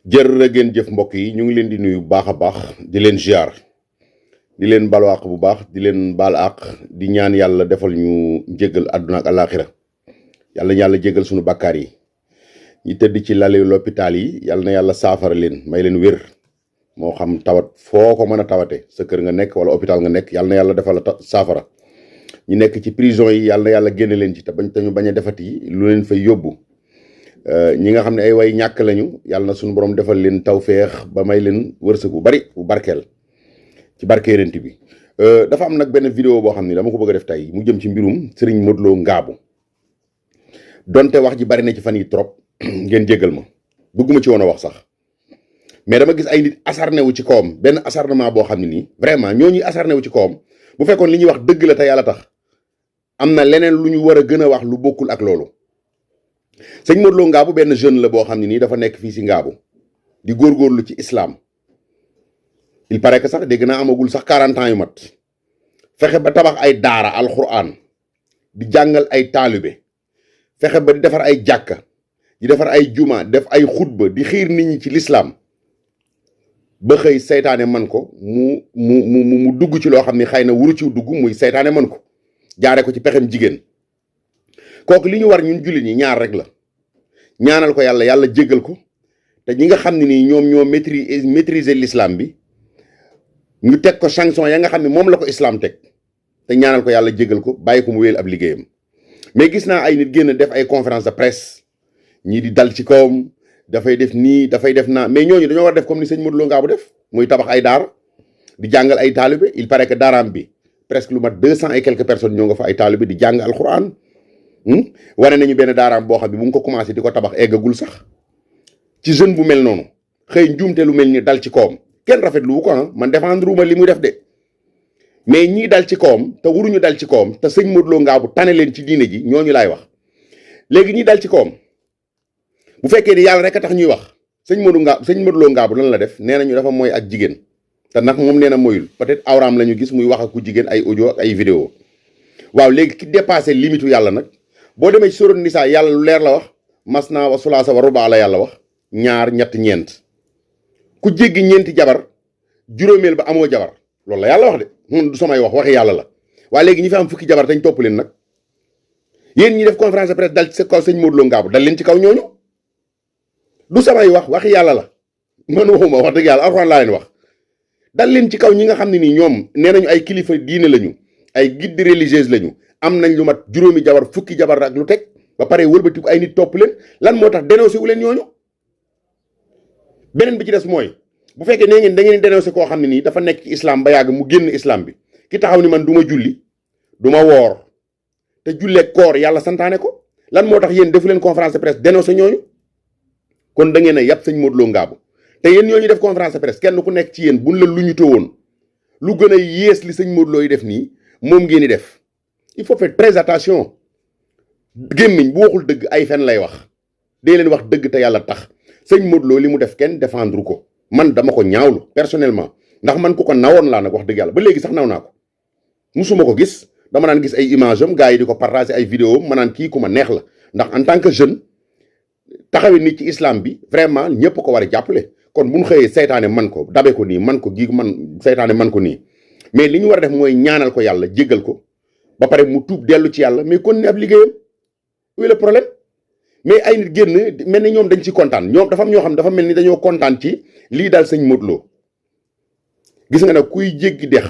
jërë ngeen jëf mbokk yi ñu ngi leen di nuyu bu baax a baax di leen ziar di leen balu àq bu baax di leen baal àq di ñaan yàlla defal ñu njéggal àdduna ak àllaaxira yàlla jéggal suñu bàkkaar yi ñi tëdd ci lali l'hôpital yi yàlla na yàlla saafara leen may leen wér moo xam tawat foo ko mën a tawate sa kër nga nekk wala hôpital nga nekk yàlla na yàlla defal la saafara ñi nekk ci prison yi yàlla na yàlla génne leen ci te ñu bañ a defati lu leen fay yóbbu ñi nga xam ne ay way ñàkk lañu yàlla na suñu borom defal leen tawféex ba may leen wërsëg bu bari bu barkeel ci barkeerent bi dafa am nag benn vidéo boo xam ne dama ko bëgg a def tey mu jëm ci mbirum Serigne Modou Lo Ngabou donte wax ji bari na ci fan yi trop ngeen jéggal ma bëgguma ci woon a wax sax mais dama gis ay nit acharné wu ci kawam benn acharnement boo xam ne nii vraiment ñooñuy acharné wu ci kawam bu fekkoon li ñuy wax dëgg la te yàlla tax am na leneen lu ñu war a gën a wax lu bokkul ak loolu. sëñ Modou Lo Ngabou benn jeune la boo xam ne nii dafa nekk fii si Ngabou di góorgóorlu ci islam il paraît que sax dégg naa amagul sax 40 ans yu mat fexe ba tabax ay daara alxuraan di jàngal ay taalibe fexe ba di defar ay jàkka di defar ay juma def ay xutba di xiir nit ñi ci l'islam ba xëy saytaane man ko mu dugg ci loo xam ne xëy na wuru ci dugg muy saytaane man ko jaare ko ci pexem jigéen kooku li ñu war ñun jullit ñi ñaar rek la ñaanal ko yàlla jéggal ko te ñi nga xam ne nii ñoom ñoo maîtriser l'islam bi ñu teg ko sanction ya nga xam ne moom la ko islam teg te ñaanal ko yàlla jéggal ko bàyyi ko mu wéyal ab liggéeyam mais gis naa ay nit génn def ay conférence de presse ñii di dal ci kawam dafay def nii dafay def naa mais ñooñu dañoo war def comme ni sëñ Modou Lo Ngabou def muy tabax ay daara di jàngal ay taalibe il paraît que daaraam bi presque lu mat 200 et quelques personnes ñoo nga fa ay taalibe di jàng alxuraan wane nañu benn daaraam boo xam ne bu mu ko commencé di ko tabax eggagul sax ci jeune bu mel noonu xëy njuumte lu mel ni dal ci kawam kenn rafetlu wu ko man défendre wu ma li muy def de mais ñii dal ci kawam te waruñu dal ci kawam te sëñ Modou Lo Ngabou tane leen ci diine ji ñooñu laay wax léegi ñii dal ci kawam bu fekkee ni yàlla rek a tax ñuy wax sëñ Modou Lo Ngabou lan la def nee nañu dafa mooy ak jigéen te nag moom nee na moyul peut-être awraam la ñu gis muy wax ak ku jigéen ay audio ak ay vidéo waaw léegi ki dépassé limitu yàlla nag boo demee ci sóorat Nisaa yàlla lu leer la wax masna wa sulaasa wa rubaa la yàlla wax ñaar ñett ñeent ku jéggi ñeenti jabar juróomeel ba amoo jabar loolu la yàlla wax de mun du samay wax waxi yàlla la waaye léegi ñi fi am fukki jabar tañ topp leen nag yéen ñi def conférence de presse dal ci sa kaw sëñ Modou Lo Ngabou dal leen ci kaw ñooñu du samay wax waxi yàlla la man waxuma wax dëgg yàlla alxuraan laa leen wax dal leen ci kaw ñi nga xam ne nii ñoom nee nañu ay kilifa diine lañu ay guide religieuse lañu am nañ lu mat juróomi jabar fukki jabar ak lu teg ba pare wëlbatiku ay nit topp leen lan moo tax dénoncé wu leen ñooñu beneen bi ci des mooy bu fekkee nee ngeen da ngeen dénoncé koo xam ne nii dafa nekk ci islam ba yàgg mu génn islam bi ki taxaw ni man du ma julli du ma woor te julleeg koor yàlla santaane ko lan moo tax yéen defu leen conférence de presse dénoncé ñooñu kon da ngeen a yàpp sëñ Modou Lo Ngabou te yéen ñooñu def conférence de presse kenn ku nekk ci yéen buñ la lu ñu tëwoon lu gën a yées li sëñ Modou Lo yi def nii moom ngeen di def il faut faire très attention gémmiñ bu waxul dëgg ay fen lay wax dee leen wax dëgg te yàlla tax sëñ Modou Lo li mu def kenn défendre ko man dama ko ñaawlu personnellement ndax man ku ko nawoon laa nag wax dëgg yàlla ba léegi sax naw naa ko musuma ko gis dama naan gis ay image am gars yi di ko partager ay vidéo ma naan kii ku ma neex la ndax en tant que jeune taxawe nit ci islam bi vraiment ñëpp ko war a jàppale kon bu ñu xëyee seytaane man ko dabe ko nii man ko gii man seytaane man ko nii mais li ñu war a def mooy ñaanal ko yàlla jéggal ko ba pare mu tuub dellu ci yàlla mais kon ne ab liggéeyam oui le problème mais ay nit génn mel ni ñoom dañ ci kontaan ñoom dafa am ñoo xam dafa mel ni dañoo kontaan ci lii daal sëñ Modou Lo gis nga nag kuy jéggi dex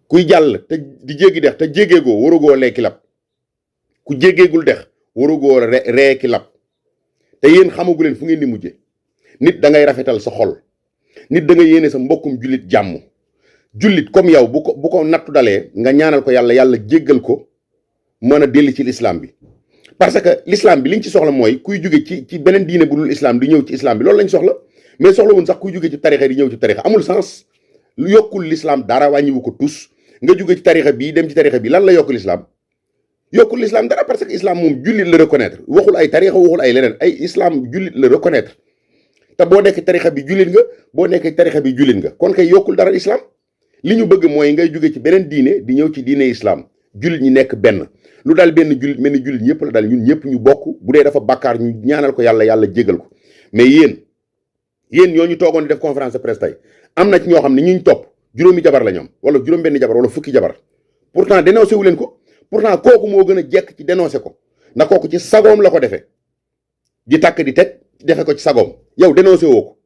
kuy jàll te di jéggi dex te jéggeegoo warugoo lekki lab ku jéggeegul dex warugoo reeki lab te yéen xamagu leen fu ngeen di mujje nit da ngay rafetal sa xol nit da nga yéene sa mbokkum jullit jàmm jullit comme yow bu ko nattu dalee nga ñaanal ko yàlla jéggal ko mën a delli ci l'islam bi parce que l'islam bi liñ ci soxla mooy kuy jóge ci beneen diine bu dul islam di ñëw ci islam bi loolu lañ soxla mais soxla wuñ sax kuy jóge ci tarixa di ñëw ci tarixa amul sens lu yokkul l'islam dara wàññiwu ko tus nga jóge ci tarixa bii dem ci tarixa bi lan la yokkul l'islam yokkul l'islam dara parce que islam moom jullit la reconnaître waxul ay tarixa waxul ay leneen ay islam jullit la reconnaître te boo nekk tarixa bi jullit nga boo nekk tarixa bi jullit nga kon kay yokkul dara islam li ñu bëgg mooy ngay jóge ci beneen diine di ñëw ci diine islam jullit ñi nekk benn lu daal benn jullit mel ni jullit ñëpp la daal ñun ñëpp ñu bokk bu dee dafa bàkkaar ñu ñaanal ko yàlla jéggal ko mais yéen yéen ñoo ñu toogoon di def conférence de presse tey am na ci ñoo xam ne ñu topp juróomi jabar la ñoom wala juróom-benn jabar wala fukki jabar pourtant dénoncé wu leen ko pourtant kooku moo gën a jekk ci dénoncé ko ndax kooku ci sagoom la ko defee di takk di teg defe ko ci sagoom yow dénoncé woo ko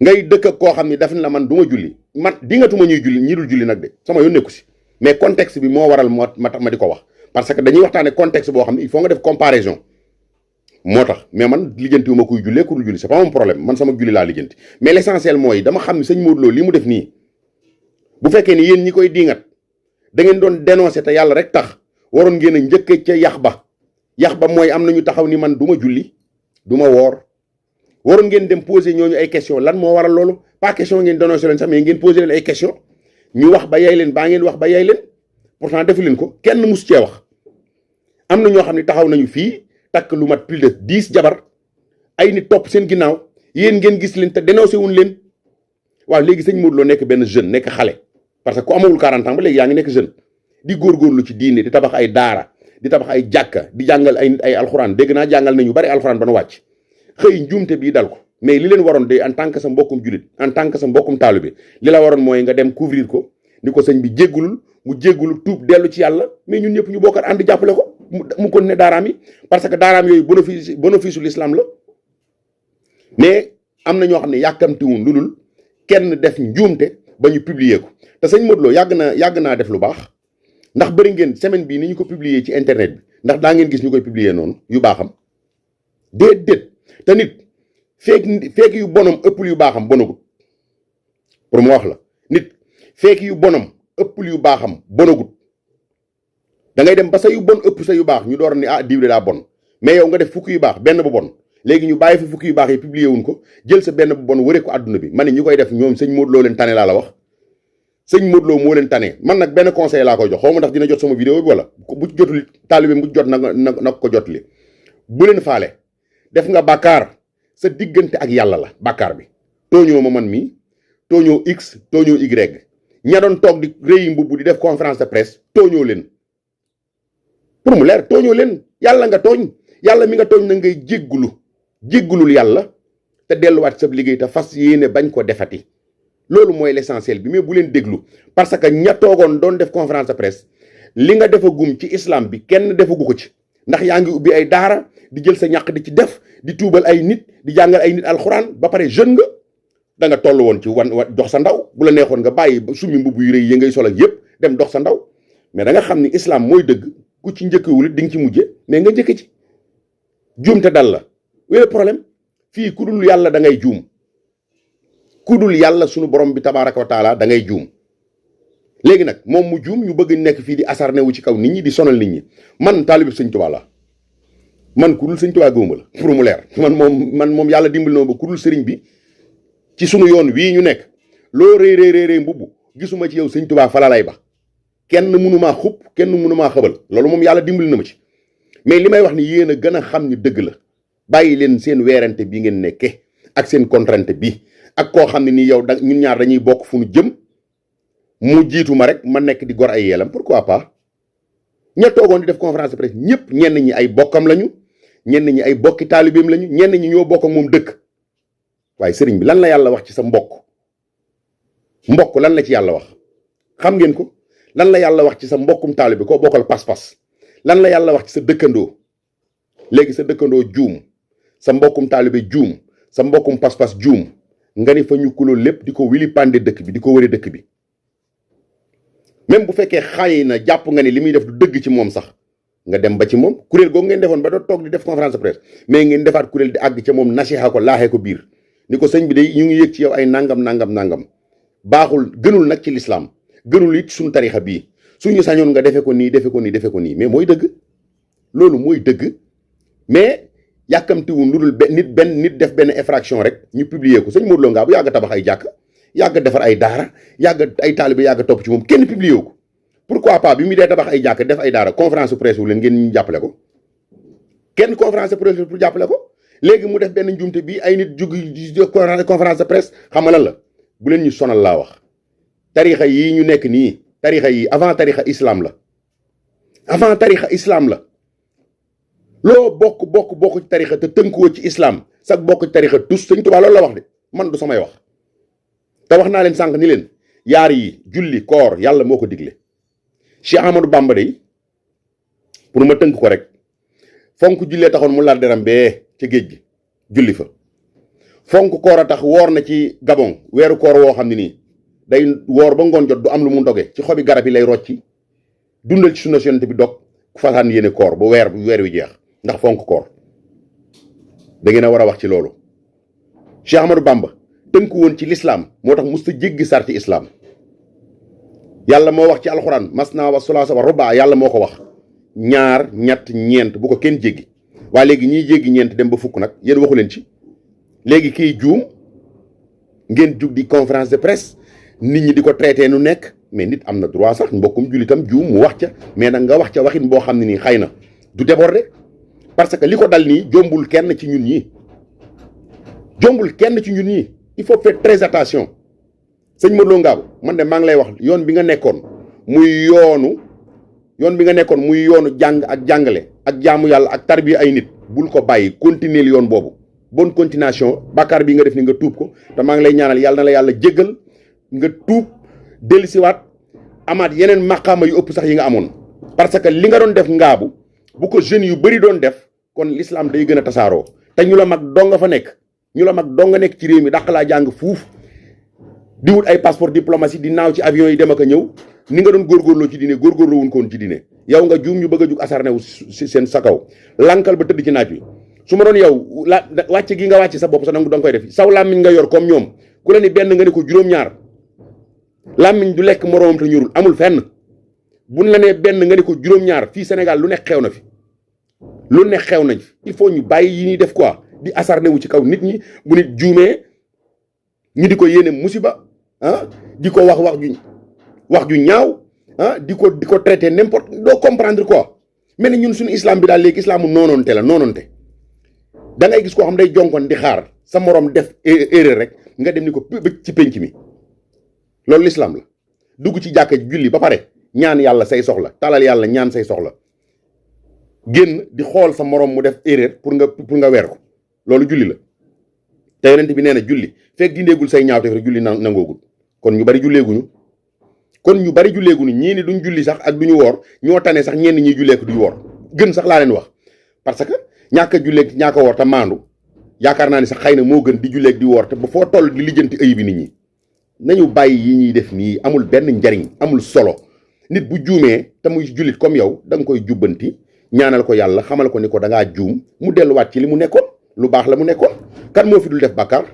ngay dëkk ak koo xam ne daf na la man du ma julli man dingatuma ñuy julli ñi dul julli nag de sama yoon nekku si mais contexte bi moo waral ma tax ma di ko wax parce que dañuy waxtaane contexte boo xam ne il faut nga def comparaison moo tax mais man lijjantiwu ma kuy jullee ku dul julli c'est pas mon problème man sama julli laa lijjanti mais l'essentiel mooy dama xam ne sëñ Modou Lo li mu def nii bu fekkee ni yéen ñi koy diingat da ngeen doon dénoncer te yàlla rek tax waroon ngeen a njëkk ca yax ba mooy am nañu taxaw ni man du ma julli du ma woor waroon ngeen dem poser ñooñu ay question lan moo waral loolu pas question ngeen dénoncer leen sax mais ngeen poser leen ay question ñu wax ba yay leen baa ngeen wax ba yay leen pourtant defu leen ko kenn mus cee wax am na ñoo xam ne taxaw nañu fii takk lu mat plus de 10 jabar ay nit topp seen ginnaaw yéen ngeen gis leen te dénoncé wuñ leen waaw léegi sëñ Modou Lo nekk benn jeune nekk xale parce que ku amawul 40 ans ba léegi yaa ngi nekk jeune di góorgóorlu ci diine di tabax ay daara di tabax ay jàkka di jàngal ay alxuraan dégg naa jàngal nañu bari alxuraan ba nu wàcc xëy njuumte bii dal ko mais li leen waroon de en tant que sa mbokkum julit en tant que sa mbokkum taalibe li la waroon mooy nga dem couvrir ko ni ko sëñ bi jéggulul mu jéggulu tuub dellu ci yàlla mais ñun ñëpp ñu bokkat ànd jàppale ko mu kon ne daaraam yi parce que daaraam yooyu bénéfice u l'islam la mais am na ñoo xam ne yàkkamtiwun lu dul kenn def njuumte ba ñu publier ko te sëñ Modou Lo yàgg naa def lu baax ndax bëri ngeen semaine bii ni ñu ko publier ci internet bi ndax daa ngeen gis ñu koy publier noonu yu baaxam déet te nit feek yu bonam ëppul yu baaxam bonagut pour mu wax la nit feek yu bonam ëppul yu baaxam bonagut da ngay dem ba sa yu bon ëpp sa yu baax ñu door ni ah diw de daa bon mais yow nga def fukki yu baax benn bu bon léegi ñu bàyyi fa fukki yu baax yi publier wuñ ko jël sa benn bu bon wëree ko àdduna bi ma ne ñi koy def ñoom sëñ Modou Lo leen tane laa la wax sëñ Modou Lo moo leen tane man nag benn conseil laa koy jox xaw ma ndax dina jot sama vidéo bi wala bu jotul taalibe bu jot na ko jot li bu leen faale def nga bàkkaar sa diggante ak yàlla la bàkkaar bi tooñoo ma man mii tooñoo x tooñoo y ña doon toog di réyi mbubb di def conférence de presse tooñoo leen pour mu leer tooñoo leen yàlla nga tooñ yàlla mi nga tooñ na ngay jéggulul yàlla te delluwaat sa liggéey te fas yéene bañ ko defati loolu mooy l'essentiel bi mais bu leen déglu parce que ña toogoon doon def conférence de presse li nga defagum ci islam bi kenn defagu ko ci ndax yaa ngi ubbi ay daara di jël sa ñàq di ci def di tuubal ay nit di jàngal ay nit alxuraan ba pare jeune nga da nga toll woon ci wan dox sa ndaw bu la neexoon nga bàyyi summi mbubb yu rëy yi ngay sol ak yépp dem dox sa ndaw mais da nga xam ni islam mooy dëgg ku ci njëkkewul it di nga ci mujje mais nga njëkk ci juum te dal la wéle problème fii ku dul yàlla da ngay juum ku dul yàlla sunu borom bi tabaaraka wa taala da ngay juum léegi nag moom mu juum ñu bëgg nekk fii di asarne wu ci kaw nit ñi di sonal nit ñi man taalibu sëñ Tuubaa la man ku dul sëñ Tuubaa gëwuma la pour mu leer man moom yàlla dimbali na ba ku dul sëriñ bi ci sunu yoon wii ñu nekk loo rëy mbubb gisuma ci yow sëñ Tuubaa fala lay ba kenn mënumaa xub kenn mënumaa xëbal loolu moom yàlla dimbali na ma ci mais li may wax ni yéen a gën a xam ni dëgg la bàyyi leen seen weerante bi ngeen nekke ak seen contrainte bi ak koo xam ne nii yow ñun ñaar dañuy bokk fu nu jëm mu jiitu ma rek ma nekk di gor ay yeelam pourquoi pas ña toogoon di def conférence de presse ñëpp ñenn ñi ay bokkam lañu ñenn ñi ay bokki taalibeem lañu ñenn ñi ñoo bokk ak moom dëkk waaye sëriñ bi lan la yàlla wax ci sa mbokk lan la ci yàlla wax xam ngeen ko lan la yàlla wax ci sa mbokkum taalibe koo bokkal pas-pas lan la yàlla wax ci sa dëkkandoo léegi sa dëkkandoo juum sa mbokkum taalibe juum sa mbokkum pas-pas juum nga ni fa ñu kuloo lépp di ko wili pande dëkk bi di ko wëre dëkk bi même bu fekkee xaay na jàpp nga ni li muy def du dëgg ci moom sax nga dem ba ci moom kuréel googu ngeen defoon ba doo toog di def conférence de presse mais ngeen defaat kuréel di àgg ca moom nasiha ko laaxee ko biir ni ko sëñ bi de ñu ngi yëg ci yow ay nangam baaxul gënul nag ci lislaam gënul it suñu tarixa bii suñu sañoon nga defe ko nii mais mooy dëgg loolu mooy dëgg mais yàkkamtiwun lu dul nit def benn infraction rek ñu publier ko sëñ Modou Lo ngaa bu yàgg tabax ay jàkk yàgg defar ay daara yàgg ay taalibe yàgg topp ci moom kenn publier wu ko pourquoi pas bi mu dee tabax ay jàkk def ay daara conférence presse wu leen ngeen ñu jàppale ko kenn conférence presse pour jàppale ko léegi mu def benn njumte bi ay nit jug conférence de presse xam nga lan la bu leen ñu sonal laa wax tarixa yi ñu nekk nii tarixa yi avant tarixa islam la loo bokk ci tarixa te tënkuwoo ci islam sax bokk ci tarixa tus Sëñ Tuubaa loolu la wax de man du samay wax te wax naa leen sànq ni leen yaar yi julli koor yàlla moo ko digle Cheikh Ahmadou Bamba de pour ma tënk ko rek fonk jullee taxoon mu laal deram bee ca géej gi julli fa fonk koor a tax woor na ci Gabon weeru koor woo xam ne nii day woor ba ngoon jot du am lu mu ndoge ci xobi garab yi lay rocci dundal ci sunna Yonent bi dog fasaan yéene koor ba weer wi jeex ndax fonk koor da ngeen a war a wax ci loolu. Cheikh Ahmadou Bamba tënku woon ci lislaam moo tax musta jéggi sarti islaam yàlla moo wax ci alxuraan masna wa sulaasa wa rubaa yàlla moo ko wax ñaar ñett ñeent bu ko kenn jéggi waaye léegi ñiy jéggi ñeent dem ba fukk nag yéen waxu leen ci léegi kii juum ngeen jug di conférence de presse nit ñi di ko traité nu nekk mais nit am na droit sax mbokkum jullitam juum mu wax ca mais nag nga wax ca waxin boo xam ne nii xëy na du déborder parce que li ko dal nii jombul kenn ci ñun ñi jombul kenn ci ñun ñi il faut faire très attention sëñ Modou Lo Ngabou man de maa ngi lay wax yoon bi nga nekkoon muy yoonu jàng ak jàngale ak jaamu yàlla ak tarbiya ay nit bul ko bàyyi continuer yoon boobu bonne continuation bàkkaar bi nga def ni nga tuub ko te maa ngi lay ñaanal yàlla na la yàlla jéggal nga tuub dellusiwaat amaat yeneen maqaama yu ëpp sax yi nga amoon parce que li nga doon def Ngabou bu ko jeunes yu bëri doon def kon l'islam day gën a tasaaroo te ñu la mag dong nga fa nekk nekk ci réew mi dàq laa jàng fuuf di wut ay passeport diplomatie di naaw ci avion yi dem ak a ñëw ni nga doon góorgóorloo ci diine góorgóorloo wuñ ko woon ci diine yow nga juum ñu bëgg a jug asarne wu seen sa kaw lankal ba tëdd ci naaj wi su ma doon yow wàcc gi nga wàcc sa bopp sa danga koy def saw làmmiñ nga yor comme ñoom ku la ni benn nga ne ko juróom-ñaar làmmiñ du lekk moroomam te ñorul amul fenn buñ la nee benn nga ne ko juróom-ñaar fii Sénégal lu nekk xew na fi lu nekk xew nañ fi il faut ñu bàyyi yi ñuy def quoi di asarne wu ci kaw nit ñi bu nit juumee ñu di ko yéene musiba di ko wax ju ñaaw di ko traité n'importe doo comprendre quoi mais ne ñun suñu islam bi daal léegi islamu noonoonte la noonoonte da ngay gis koo xam day jonkoon di xaar sa morom def erreur rek nga dem ni ko ci penc mi loolu l'islam la dugg ci jàkka julli ba pare ñaan yàlla say soxla talal yàlla ñaan say soxla génn di xool sa morom mu def erreur pour nga weer ko loolu julli la te yonent bi nee na julli fekk dindeegul say ñaawteef rek julli nangoogul kon ñu bari julleeguñu ñii ni duñ julli sax ak duñu woor ñoo tane sax ñenn ñiy julleeku duñu woor gën sax laa leen wax parce que ñàkk a julleeg ñàkk a woor te maandu yaakaar naa ni sax xëy na moo gën di julleeg di woor te ba foo toll di lijjanti ayib bi nit ñi nañu bàyyi yi ñuy def nii amul benn njariñ amul solo nit bu juumee te muy jullit comme yow da nga koy jubbanti ñaanal ko yàlla xamal ko ni ko da ngaa juum mu delluwaat ci li mu nekkoon lu baax la mu nekkoon kan moo fi dul def bàkkaar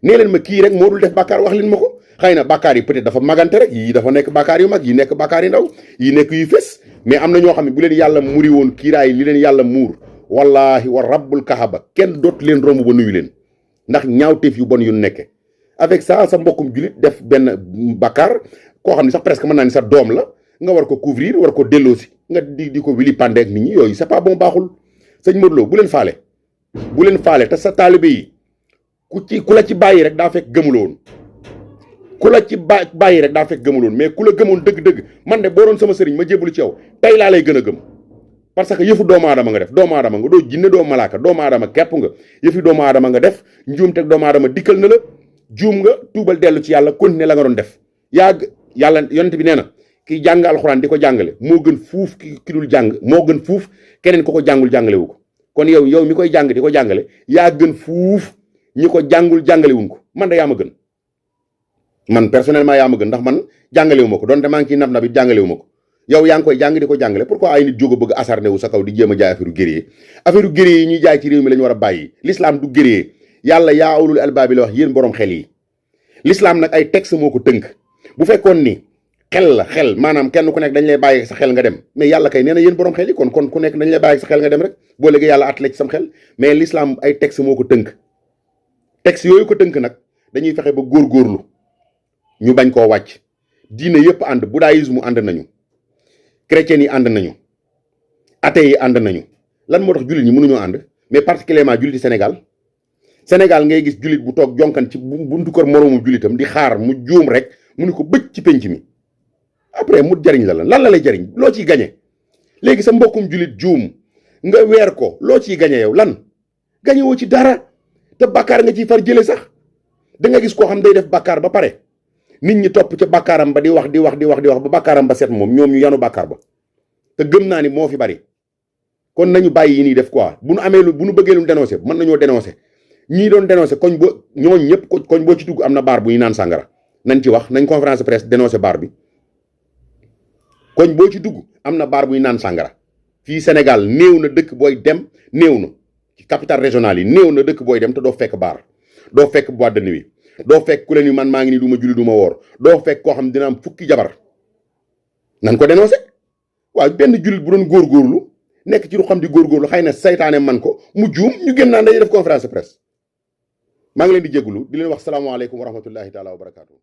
nee leen ma kii rek moo dul def bàkkaar wax leen ma ko xëy na bàkkaar yi peut-être dafa magante rek yii dafa nekk bàkkaar yu mag yi nekk bàkkaar yu ndaw yi nekk yu fés mais am na ñoo xam ne bu leen yàlla muri woon kiiraay li leen yàlla muur wallahi wa rabbul kahaba kenn dootu leen romb ba nuyu leen ndax ñaawteef yu bon yu nekke avec ça sa mbokkum julit def benn bàkkaar koo xam ne sax presque mën naa ni sa doom la nga war ko couvrir war ko delloosi nga di ko wili pandé ak nit ñi yooyu c'est pas bon baaxul sëñ Modou Lo bu leen faale te sa taalibe yi ku la ci bàyyi rek daa fekk gëmuloon mais ku la gëmoon dëgg-dëgg man de boo doon sama sëriñ ma jébbalu ci yow tey laa lay gën a gëm parce que yëfu doomu aadama nga def doomu aadama nga doo jinne doo malaaka doomu aadama képp nga yëfi doomu aadama nga def njuumteg doomu aadama dikkal na la juum nga tuubal dellu ci yàlla continuer la nga doon def yàlla yonent bi nee na kiy jàng alxuraan di ko jàngale moo gën fuuf ki dul jàng moo gën fuuf keneen ko jàngul jàngale wu ko kon yow mi koy jàng di ko jàngale yaa gën fuuf ñi ko jàngul jàngale wuñ ko man da yaa ma gën man personnellement yaa ma gën ndax man jàngale wu ma ko donte maa ngi ciy nab bi jàngale wu ma ko yow yaa ngi koy jàng di ko jàngale pourquoi ay nit jóg a bëgg asarne wu sa kaw di jéem a jaay affaire guerrier yi ñuy jaay ci réew mi la ñu war a bàyyi l'islam du guerrier yàlla yaa ulul albaabi la wax yéen borom xel yi l'islam nag ay texte moo ko tënk bu fekkoon ni xel maanaam kenn ku nekk dañ lay bàyyi sa xel nga dem mais yàlla kay nee na yéen borom xel yi kon ku nekk dañ lay bàyyi sa xel nga dem rek boo léegi yàlla at la ci sam xel mais l'islam ay texte moo ko tënk texte yooyu ko tënk nag dañuy fexe ba góorgóorlu ñu bañ koo wàcc diine yëpp ànd bouddhisme ànd nañu chrétiens yi ànd nañu athées yi ànd nañu lan moo tax jullit ñi mënuñoo ànd mais particulièrement jullit Sénégal ngay gis jullit bu toog jonkan ci buntu kër moroomu jullitam di xaar mu juum rek mu ni ko bëcc ci penc mi après mu jariñ lan la lay jariñ loo ciy gañe léegi sa mbokkum jullit juum nga weer ko loo ciy gañe yow lan gañe woo ci dara te bàkkaar nga ciy far jële sax da nga gis koo xam day def bàkkaar ba pare nit ñi topp ca bàkkaaram ba di wax ba bàkkaaram ba set moom ñoom ñu yanu bàkkaar ba te gëm naa ni moo fi bari kon nañu bàyyi yi nii def quoi bu nu bëggee lu dénoncé mën nañoo dénoncé ñii doon dénoncé koñ boo ñooñ ñëpp koñ boo ci dugg am na baar bu ñu naan sàngara nañ ci wax nañ conférence de presse dénoncé baar bi koñ boo ci dugg am na baar bu ñu naan sàngara fii Sénégal néew na dëkk booy dem néew na ci capitale régionale yi néew na dëkk booy dem te doo fekk baar doo fekk boîte de nuit doo fekk ku leen ni man maa ngi nii du ma julli du ma woor doo fekk koo xam dina am fukki jabar nan ko dénoncé waaw benn jullit bu doon góorgóorlu nekk ci lu xam di góorgóorlu xëy na saytaane man ko mu juum ñu gën naan dañuy def conférence de presse maa ngi leen di jégalu di leen wax salaamaaleykum wa rahmatullahi taala wa barakaatu.